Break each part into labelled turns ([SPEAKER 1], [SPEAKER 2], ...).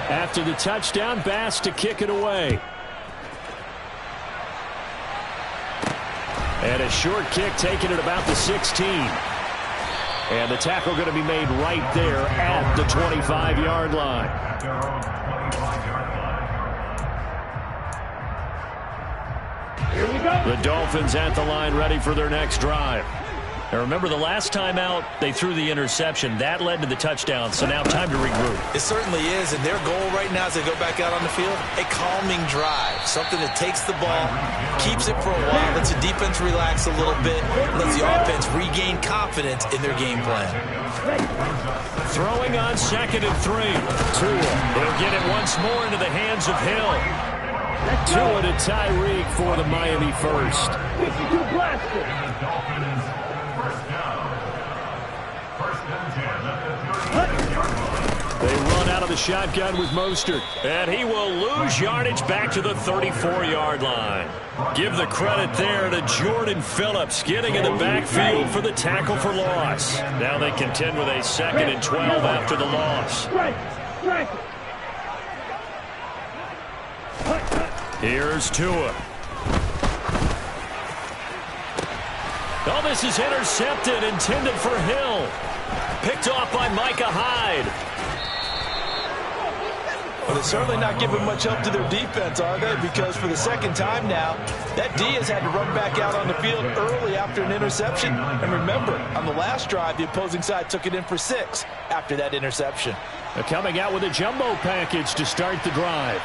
[SPEAKER 1] After the touchdown, Bass to kick it away. And a short kick taken at about the 16. And the tackle going to be made right there at the 25-yard line.
[SPEAKER 2] Here we go.
[SPEAKER 1] The Dolphins at the line ready for their next drive. Now remember, the last time out, they threw the interception. That led to the touchdown, so now time to regroup.
[SPEAKER 3] It certainly is, and their goal right now as they go back out on the field, a calming drive. Something that takes the ball, keeps it for a while, lets the defense relax a little bit, lets the offense regain confidence in their game plan.
[SPEAKER 1] Throwing on 2nd and 3. Tua, he'll get it once more into the hands of Hill. Tua to Tyreek for the Miami first.
[SPEAKER 2] 52 blaster.
[SPEAKER 1] They run out of the shotgun with Mostert. And he will lose yardage back to the 34-yard line. Give the credit there to Jordan Phillips getting in the backfield for the tackle for loss. Now they contend with a 2nd and 12 after the loss. Here's Tua. Oh, this is intercepted, intended for Hill. Picked off by Micah Hyde.
[SPEAKER 3] Well, they're certainly not giving much help to their defense, are they? Because for the second time now, that D has had to run back out on the field early after an interception. And remember, on the last drive, the opposing side took it in for 6 after that interception.
[SPEAKER 1] They're coming out with a jumbo package to start the drive.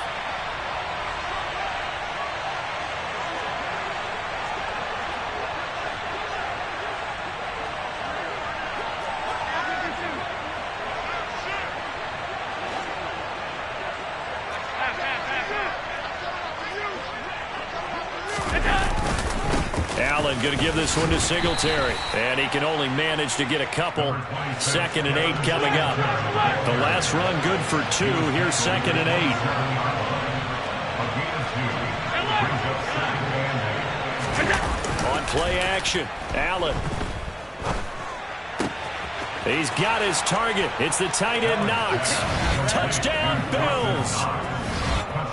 [SPEAKER 1] Allen going to give this one to Singletary. And he can only manage to get a couple. 2nd and 8 coming up. The last run good for 2. Here's 2nd and 8. On play action, Allen. He's got his target. It's the tight end Knox. Touchdown Bills.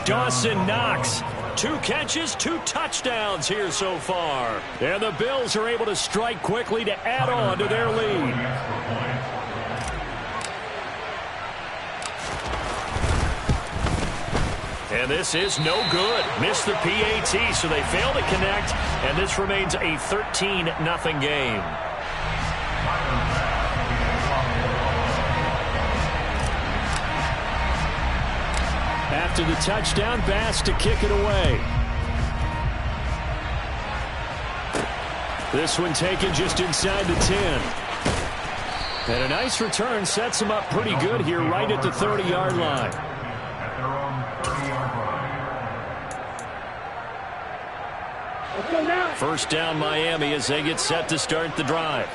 [SPEAKER 1] Dawson Knox. 2 catches, 2 touchdowns here so far. And the Bills are able to strike quickly to add on to their lead. And this is no good. Missed the PAT, so they fail to connect. And this remains a 13-0 game. After the touchdown, Bass to kick it away. This one taken just inside the 10. And a nice return sets him up pretty good here right at the 30-yard line. First down Miami as they get set to start the drive.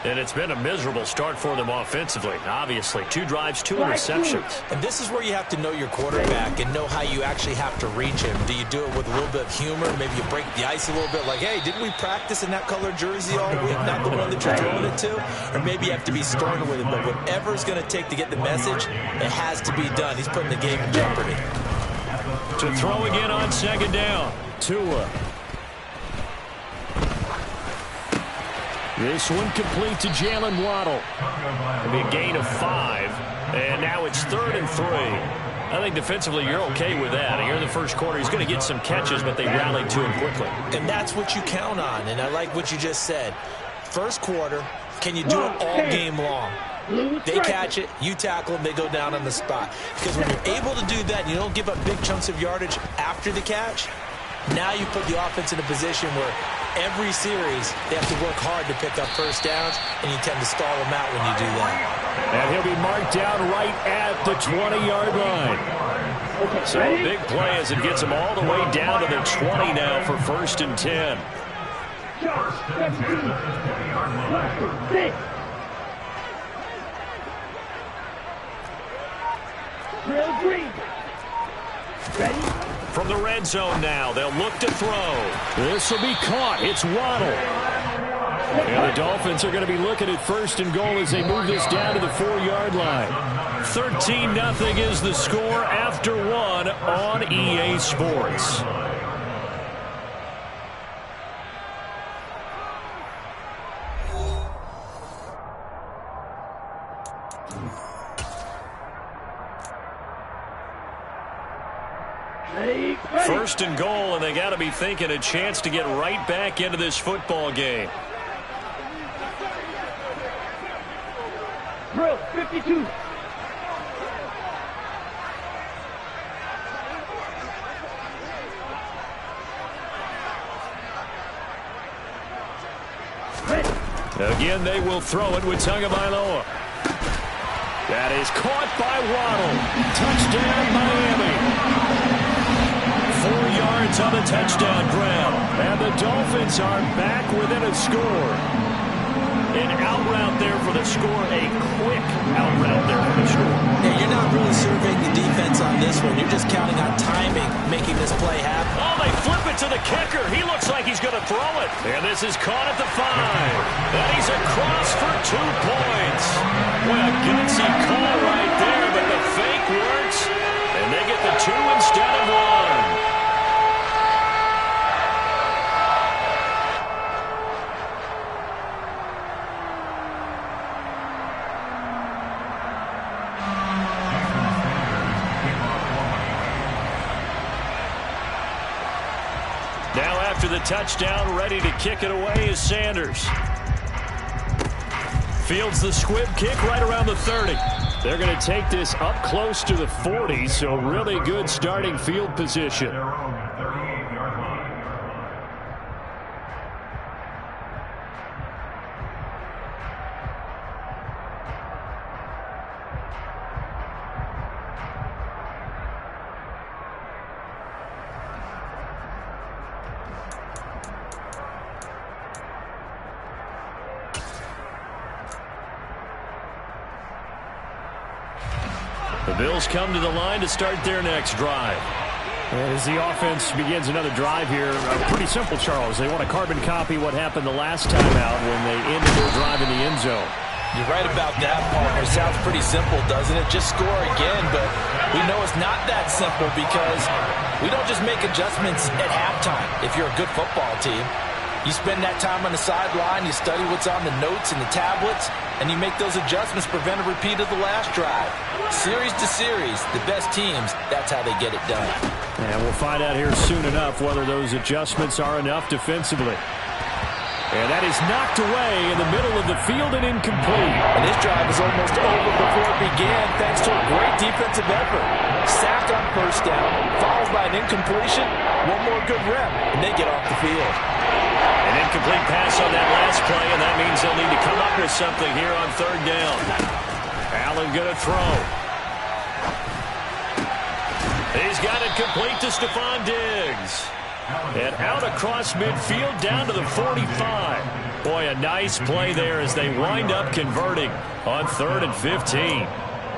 [SPEAKER 1] And it's been a miserable start for them offensively. Obviously, 2 drives, 2 interceptions.
[SPEAKER 3] And this is where you have to know your quarterback and know how you actually have to reach him. Do you do it with a little bit of humor? Maybe you break the ice a little bit like, hey, didn't we practice in that color jersey all week, not the one that you're throwing it to? Or maybe you have to be stern with him. But whatever it's going to take to get the message, it has to be done. He's putting the game in jeopardy.
[SPEAKER 1] To throw again on 2nd down. Tua. This one complete to Jalen Waddle. It'll be a gain of 5. And now it's 3rd and 3. I think defensively you're okay with that. Here in the first quarter, he's going to get some catches, but they rallied to him quickly.
[SPEAKER 3] And that's what you count on. And I like what you just said. First quarter, can you do it all game long? They catch it, you tackle them, they go down on the spot. Because when you're able to do that, you don't give up big chunks of yardage after the catch. Now you put the offense in a position where every series they have to work hard to pick up first downs, and you tend to stall them out when you do that.
[SPEAKER 1] And he'll be marked down right at the 20-yard line. So a big play as it gets him all the way down to the 20 now for 1st and 10.
[SPEAKER 2] Ready?
[SPEAKER 1] From the red zone now, they'll look to throw. This will be caught. It's Waddle. And the Dolphins are going to be looking at 1st and goal as they move this down to the 4-yard line. 13-0 is the score after 1 on EA Sports. First and goal, and they got to be thinking a chance to get right back into this football game.
[SPEAKER 2] Drill 52.
[SPEAKER 1] Again, they will throw it with Tagovailoa. That is caught by Waddle. Touchdown, Miami. 4 yards on the touchdown grab. And the Dolphins are back within a score. An out route there for the score. A quick out route there for the score.
[SPEAKER 3] Yeah, you're not really surveying the defense on this one. You're just counting on timing, making this play happen.
[SPEAKER 1] Oh, they flip it to the kicker. He looks like he's going to throw it. And this is caught at the 5. And he's across for 2 points. What a gutsy call right there, but the fake works. And they get the 2 instead of 1. Now after the touchdown, ready to kick it away is Sanders. Fields the squib kick right around the 30. They're going to take this up close to the 40, so really good starting field position. The Bills come to the line to start their next drive. As the offense begins another drive here, pretty simple, Charles. They want to carbon copy what happened the last time out when they ended their drive in the end zone.
[SPEAKER 3] You're right about that, partner. It sounds pretty simple, doesn't it? Just score again, but we know it's not that simple because we don't just make adjustments at halftime if you're a good football team. You spend that time on the sideline, you study what's on the notes and the tablets, and you make those adjustments, prevent a repeat of the last drive. Series to series, the best teams, that's how they get it done.
[SPEAKER 1] And we'll find out here soon enough whether those adjustments are enough defensively. And that is knocked away in the middle of the field and incomplete.
[SPEAKER 3] And this drive is almost over before it began thanks to a great defensive effort. Sack on first down, followed by an incompletion, one more good rep, and they get off the field.
[SPEAKER 1] An incomplete pass on that last play, and that means they'll need to come up with something here on 3rd down. Allen going to throw. He's got it complete to Stephon Diggs. And out across midfield down to the 45. Boy, a nice play there as they wind up converting on 3rd and 15.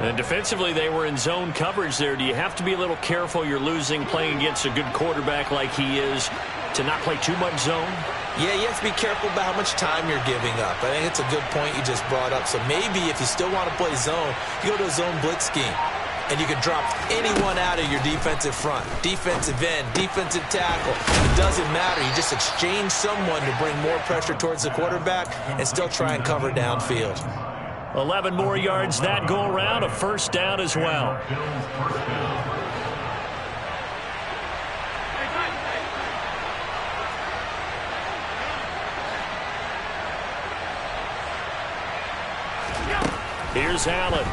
[SPEAKER 1] And defensively, they were in zone coverage there. Do you have to be a little careful? You're losing playing against a good quarterback like he is to not play too much zone?
[SPEAKER 3] Yeah, you have to be careful about how much time you're giving up. I think it's a good point you just brought up. So maybe if you still want to play zone, you go to a zone blitz scheme. And you can drop anyone out of your defensive front, defensive end, defensive tackle. It doesn't matter. You just exchange someone to bring more pressure towards the quarterback and still try and cover downfield.
[SPEAKER 1] 11 more yards that go around, a 1st down as well. Here's Allen.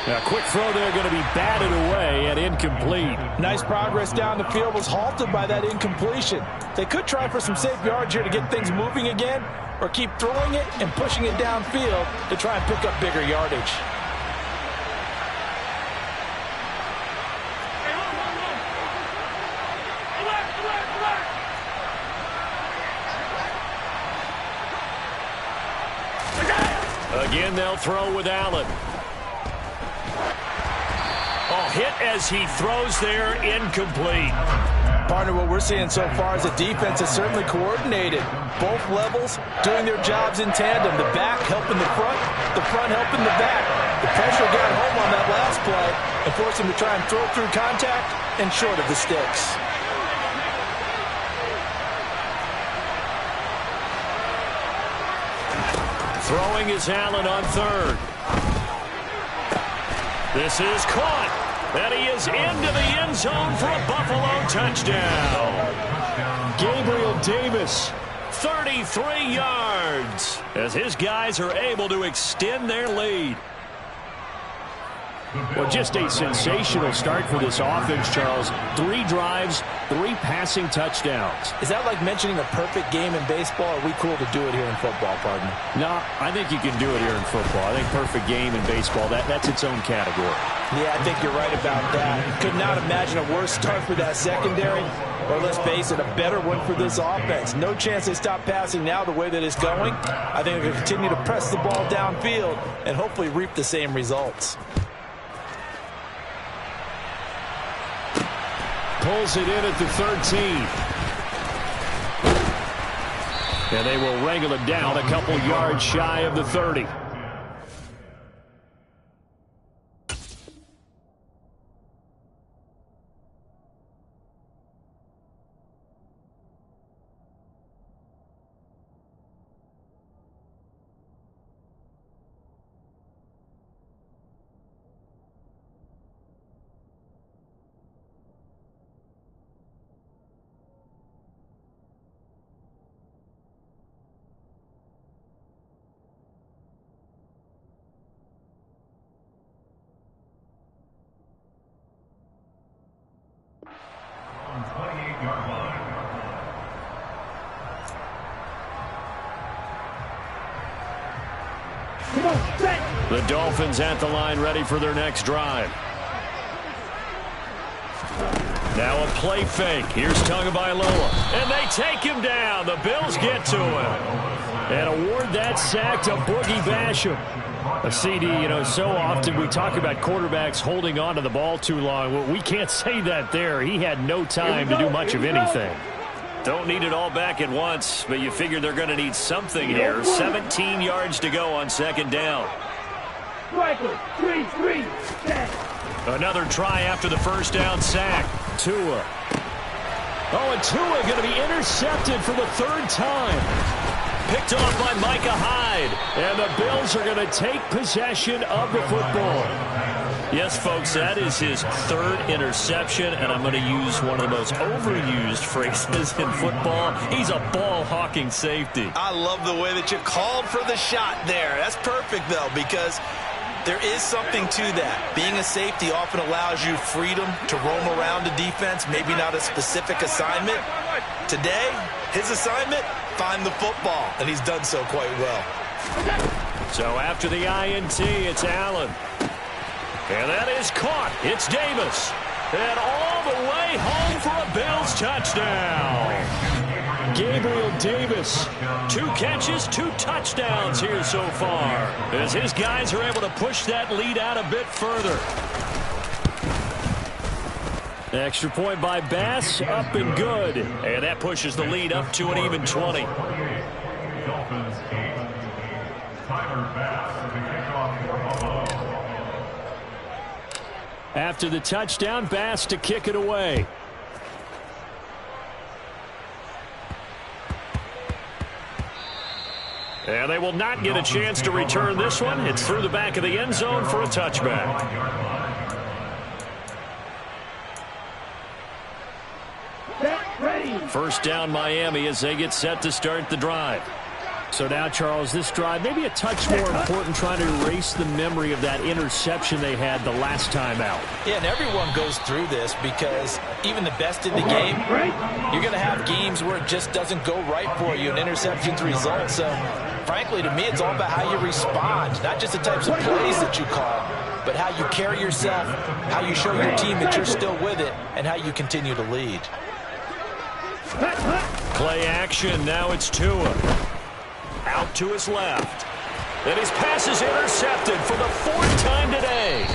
[SPEAKER 1] A quick throw there going to be batted away and incomplete.
[SPEAKER 3] Nice progress down the field was halted by that incompletion. They could try for some safe yards here to get things moving again, or keep throwing it and pushing it downfield to try and pick up bigger yardage.
[SPEAKER 1] Again, they'll throw with Allen. Oh, hit as he throws there, incomplete.
[SPEAKER 3] Partner, what we're seeing so far is the defense is certainly coordinated. Both levels doing their jobs in tandem. The back helping the front helping the back. The pressure got home on that last play and forced him to try and throw through contact and short of the sticks.
[SPEAKER 1] Throwing is Allen on third. This is caught. And he is into the end zone for a Buffalo touchdown. Gabriel Davis, 33 yards, as his guys are able to extend their lead. Well, just a sensational start for this offense, Charles. 3 drives, 3 passing touchdowns.
[SPEAKER 3] Is that like mentioning a perfect game in baseball, or are we cool to do it here in football, partner?
[SPEAKER 1] No, I think you can do it here in football. I think perfect game in baseball, that's its own category.
[SPEAKER 3] Yeah, I think you're right about that. Could not imagine a worse start for that secondary, or let's face it, a better one for this offense. No chance they stop passing now the way that it's going. I think they're going to continue to press the ball downfield and hopefully reap the same results.
[SPEAKER 1] Pulls it in at the 13. And they will wrangle it down a couple yards shy of the 30. The Dolphins at the line, ready for their next drive. Now a play fake. Here's Tagovailoa. And they take him down. The Bills get to him. And award that sack to Boogie Basham. A CD, so often we talk about quarterbacks holding on to the ball too long. Well, we can't say that there. He had no time to do much of anything. Don't need it all back at once, but you figure they're going to need something here. 17 yards to go on second down. Another try after the first down sack. Tua. Oh, and Tua going to be intercepted for the 3rd time. Picked off by Micah Hyde. And the Bills are going to take possession of the football. Yes, folks, that is his 3rd interception, and I'm going to use one of the most overused phrases in football. He's a ball-hawking safety.
[SPEAKER 3] I love the way that you called for the shot there. That's perfect, though, because there is something to that. Being a safety often allows you freedom to roam around the defense, maybe not a specific assignment. Today, his assignment, find the football, and he's done so quite well.
[SPEAKER 1] So after the INT, it's Allen. And that is caught. It's Davis. And all the way home for a Bills touchdown. Gabriel Davis. 2 catches, 2 touchdowns here so far, as his guys are able to push that lead out a bit further. Extra point by Bass, up and good. And that pushes the lead up to an even 20.
[SPEAKER 4] Dolphins 8. Tyler Bass to kick off for Buffalo.
[SPEAKER 1] After the touchdown, Bass to kick it away. And they will not get a chance to return this one. It's through the back of the end zone for a touchback. First down, Miami, as they get set to start the drive. So now, Charles, this drive maybe a touch more important, trying to erase the memory of that interception they had the last time out.
[SPEAKER 3] Yeah, and everyone goes through this because even the best in the game, you're going to have games where it just doesn't go right for you and interceptions result. So, frankly, to me, it's all about how you respond, not just the types of plays that you call, but how you carry yourself, how you show your team that you're still with it, and how you continue to lead.
[SPEAKER 1] Play action. Now it's Tua. Out to his left. And his pass is intercepted for the 4th time today.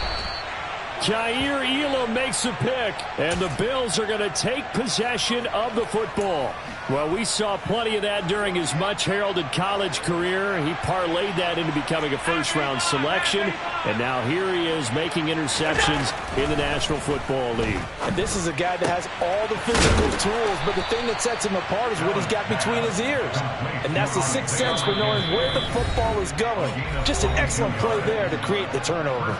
[SPEAKER 1] Kaiir Elam makes the pick, and the Bills are going to take possession of the football. Well, we saw plenty of that during his much-heralded college career. He parlayed that into becoming a first-round selection, and now here he is making interceptions in the National Football League.
[SPEAKER 3] And this is a guy that has all the physical tools, but the thing that sets him apart is what he's got between his ears. And that's the sixth sense for knowing where the football is going. Just an excellent play there to create the turnover.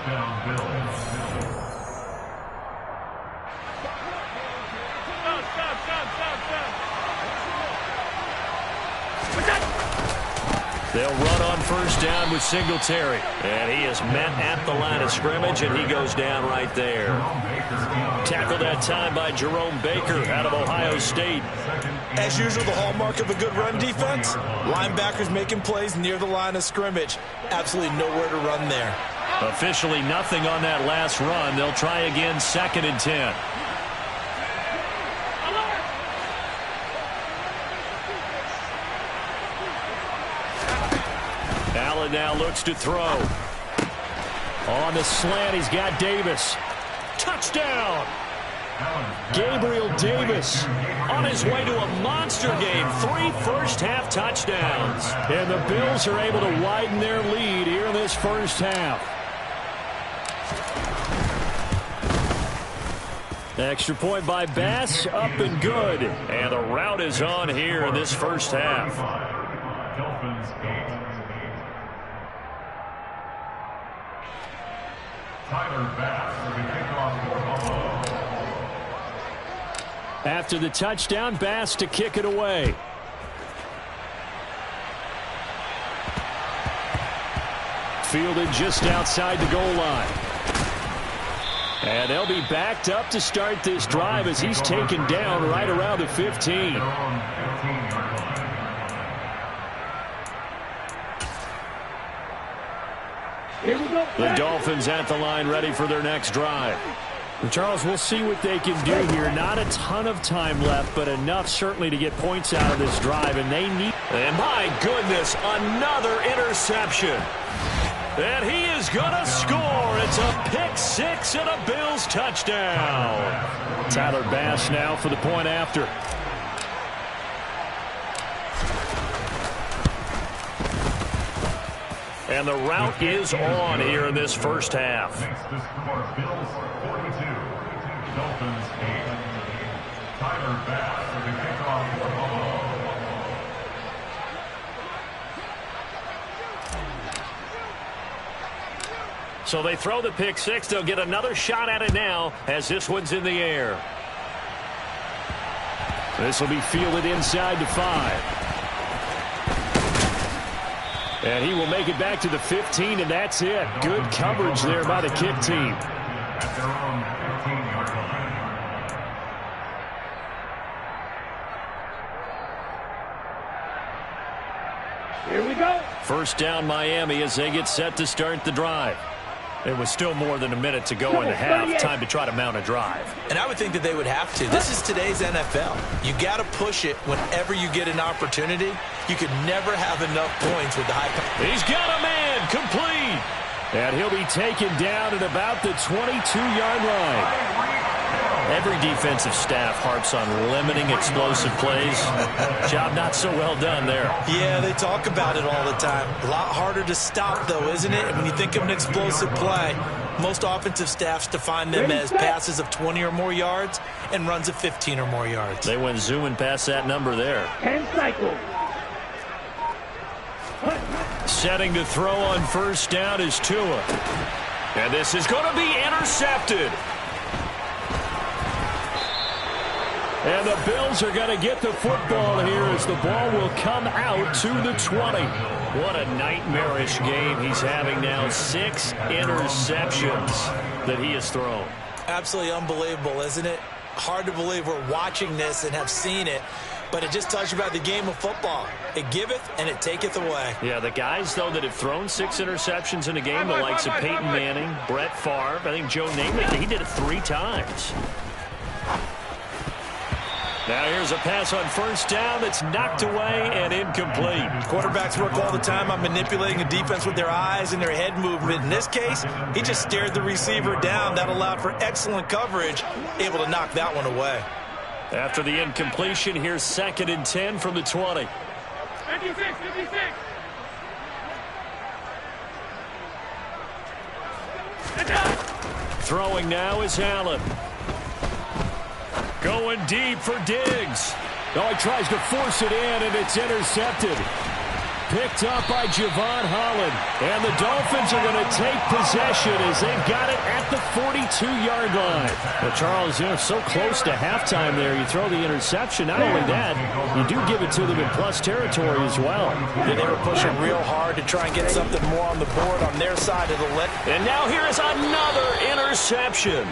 [SPEAKER 1] They'll run on first down with Singletary. And he is met at the line of scrimmage, and he goes down right there. Tackled that time by Jerome Baker out of Ohio State.
[SPEAKER 3] As usual, the hallmark of a good run defense, linebackers making plays near the line of scrimmage. Absolutely nowhere to run there.
[SPEAKER 1] Officially nothing on that last run. They'll try again, 2nd and 10. Allen now looks to throw. On the slant, he's got Davis. Touchdown! Gabriel Davis on his way to a monster game. 3 first-half touchdowns. And the Bills are able to widen their lead here in this first half. Extra point by Bass, up and good. And the route is on here in this first half. After the touchdown, Bass to kick it away. Fielded just outside the goal line. And they'll be backed up to start this drive as he's taken down right around the 15. The Dolphins at the line ready for their next drive. And Charles, we'll see what they can do here. Not a ton of time left, but enough certainly to get points out of this drive, and they need... And my goodness, another interception. And he is going to score. It's a pick-6 and a Bills touchdown. Tyler Bass now for the point after. And the route is on here in this first half.
[SPEAKER 4] Bills 42, Dolphins 8. Tyler Bass with the kickoff for Buffalo.
[SPEAKER 1] So they throw the pick-6. They'll get another shot at it now as this one's in the air. This will be fielded inside the 5. And he will make it back to the 15, and that's it. Good coverage there by the kick team.
[SPEAKER 4] At their own 15-yard line.
[SPEAKER 2] Here we go.
[SPEAKER 1] First down, Miami, as they get set to start the drive. It was still more than a minute to go in the half. Time to try to mount a drive.
[SPEAKER 3] And I would think that they would have to. This is today's NFL. You got to push it whenever you get an opportunity. You could never have enough points with the high.
[SPEAKER 1] He's got a man complete. And he'll be taken down at about the 22-yard line. Every defensive staff harps on limiting explosive plays. Job not so well done there.
[SPEAKER 3] Yeah, they talk about it all the time. A lot harder to stop, though, isn't it? And when you think of an explosive play, most offensive staffs define them as passes of 20 or more yards and runs of 15 or more yards.
[SPEAKER 1] They went zooming past that number there.
[SPEAKER 2] 10 cycles.
[SPEAKER 1] Setting to throw on first down is Tua. And this is going to be intercepted. And the Bills are going to get the football here as the ball will come out to the 20. What a nightmarish game he's having now. 6 interceptions that he has thrown.
[SPEAKER 3] Absolutely unbelievable, isn't it? Hard to believe we're watching this and have seen it. But it just tells you about the game of football. It giveth and it taketh away.
[SPEAKER 1] Yeah, the guys, though, that have thrown 6 interceptions in a game, the likes of Peyton Manning, Brett Favre, I think Joe Namath, he did it 3 times. Now here's a pass on first down that's knocked away and incomplete.
[SPEAKER 3] Quarterbacks work all the time on manipulating a defense with their eyes and their head movement. In this case, he just stared the receiver down. That allowed for excellent coverage, able to knock that one away.
[SPEAKER 1] After the incompletion, here's 2nd and 10 from the 20.
[SPEAKER 2] 56.
[SPEAKER 1] Throwing now is Allen. Going deep for Diggs. Oh, he tries to force it in, and it's intercepted. Picked up by Javon Holland. And the Dolphins are going to take possession as they've got it at the 42-yard line. Well, Charles, so close to halftime there. You throw the interception. Not only that, you do give it to them in plus territory as well.
[SPEAKER 3] Yeah, they were pushing real hard to try and get something more on the board on their side of the leg.
[SPEAKER 1] And now here is another interception.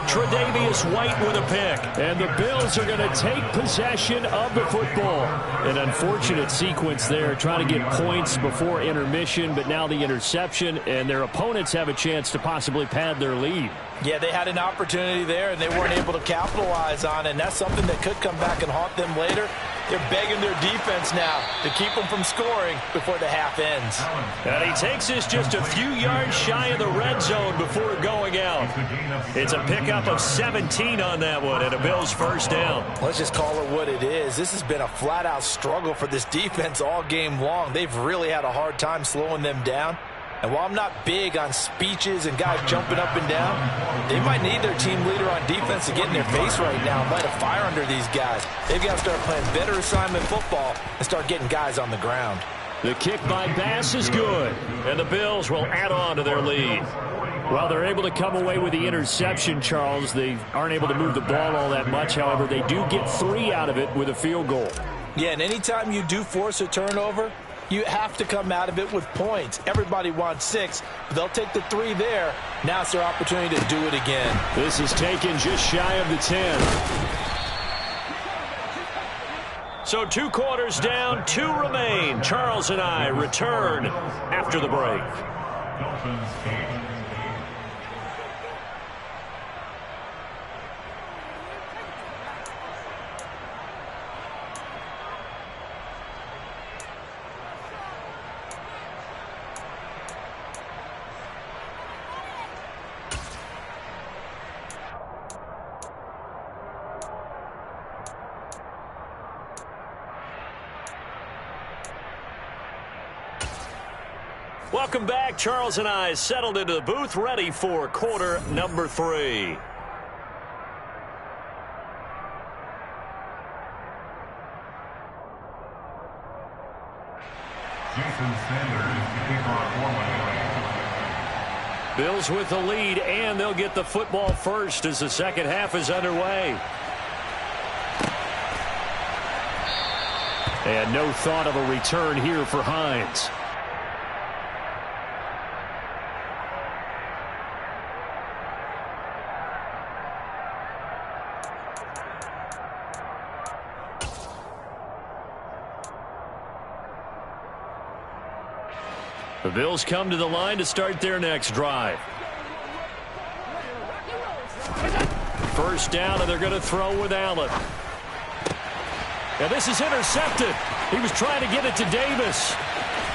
[SPEAKER 1] Tre'Davious White with a pick. And the Bills are going to take possession of the football. An unfortunate sequence there, trying to get points before intermission, but now the interception, and their opponents have a chance to possibly pad their lead.
[SPEAKER 3] Yeah, they had an opportunity there, and they weren't able to capitalize on it, and that's something that could come back and haunt them later. They're begging their defense now to keep them from scoring before the half ends.
[SPEAKER 1] And he takes this just a few yards shy of the red zone before going out. It's a pickup of 17 on that one, and a Bills first down.
[SPEAKER 3] Let's just call it what it is. This has been a flat-out struggle for this defense all game long. They've really had a hard time slowing them down. And while I'm not big on speeches and guys jumping up and down, they might need their team leader on defense to get in their face right now and light a fire under these guys. They've got to start playing better assignment football and start getting guys on the ground.
[SPEAKER 1] The kick by Bass is good, and the Bills will add on to their lead. Well, they're able to come away with the interception, Charles. They aren't able to move the ball all that much. However, they do get 3 out of it with a field goal.
[SPEAKER 3] Yeah, and anytime you do force a turnover, you have to come out of it with points. Everybody wants 6, but they'll take the 3 there. Now it's their opportunity to do it again.
[SPEAKER 1] This is taken just shy of the 10. So 2 quarters down, 2 remain. Charles and I return after the break.
[SPEAKER 4] Dolphins 8.
[SPEAKER 1] Welcome back. Charles and I settled into the booth, ready for quarter number 3.
[SPEAKER 4] Jason Sanders to kick off for
[SPEAKER 1] Bills with the lead, and they'll get the football first as the second half is underway. And no thought of a return here for Hines. The Bills come to the line to start their next drive. First down, and they're going to throw with Allen. Now this is intercepted. He was trying to get it to Davis.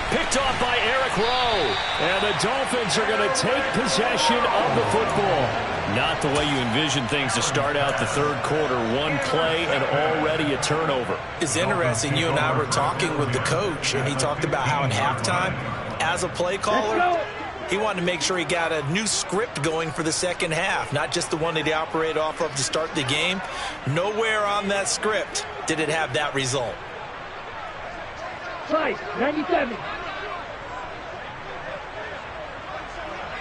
[SPEAKER 1] Picked off by Eric Rowe. And the Dolphins are going to take possession of the football. Not the way you envision things to start out the third quarter. 1 play and already a turnover.
[SPEAKER 3] It's interesting. You and I were talking with the coach, and he talked about how at halftime, as a play caller, he wanted to make sure he got a new script going for the second half, not just the one that he operated off of to start the game. Nowhere on that script did it have that result.
[SPEAKER 2] Slice, 97.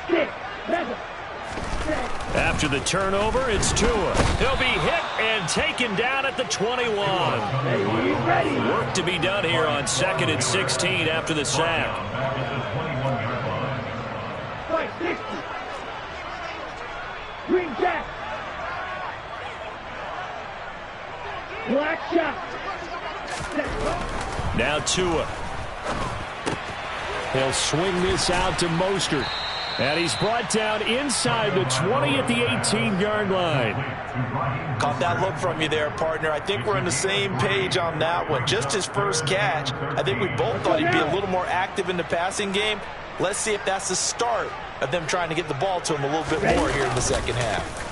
[SPEAKER 2] 6, 7, 6.
[SPEAKER 1] After the turnover, it's Tua. He'll be hit and taken down at the 21.
[SPEAKER 2] Ready.
[SPEAKER 1] Work to be done here on 2nd and 16 after the sack.
[SPEAKER 2] Slice, 60. Green jack. Black shot.
[SPEAKER 1] Now Tua. He'll swing this out to Mostert. And he's brought down inside the 20 at the 18-yard line.
[SPEAKER 3] Caught that look from you there, partner. I think we're on the same page on that one. Just his first catch. I think we both thought he'd be a little more active in the passing game. Let's see if that's the start of them trying to get the ball to him a little bit more here in the second half.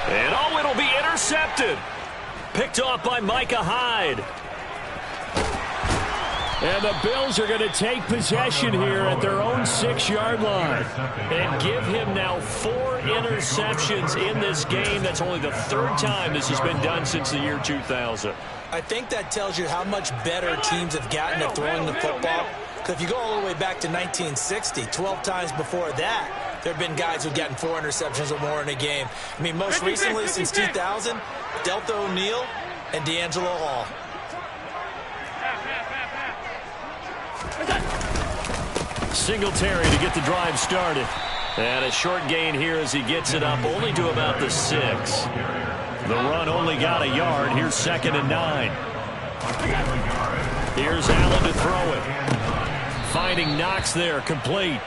[SPEAKER 1] And oh, it'll be intercepted. Picked off by Micah Hyde. And the Bills are going to take possession here at their own 6-yard line. And give him now 4 interceptions in this game. That's only the 3rd time this has been done since the year 2000.
[SPEAKER 3] I think that tells you how much better teams have gotten at throwing the football. Because if you go all the way back to 1960, 12 times before that, there have been guys who've gotten 4 interceptions or more in a game. I mean, most recently since 2000, Delta O'Neal and D'Angelo Hall.
[SPEAKER 1] Singletary to get the drive started. And a short gain here as he gets it up only to about the 6. The run only got a yard. Here's 2nd and 9. Here's Allen to throw it. Finding Knox there, complete.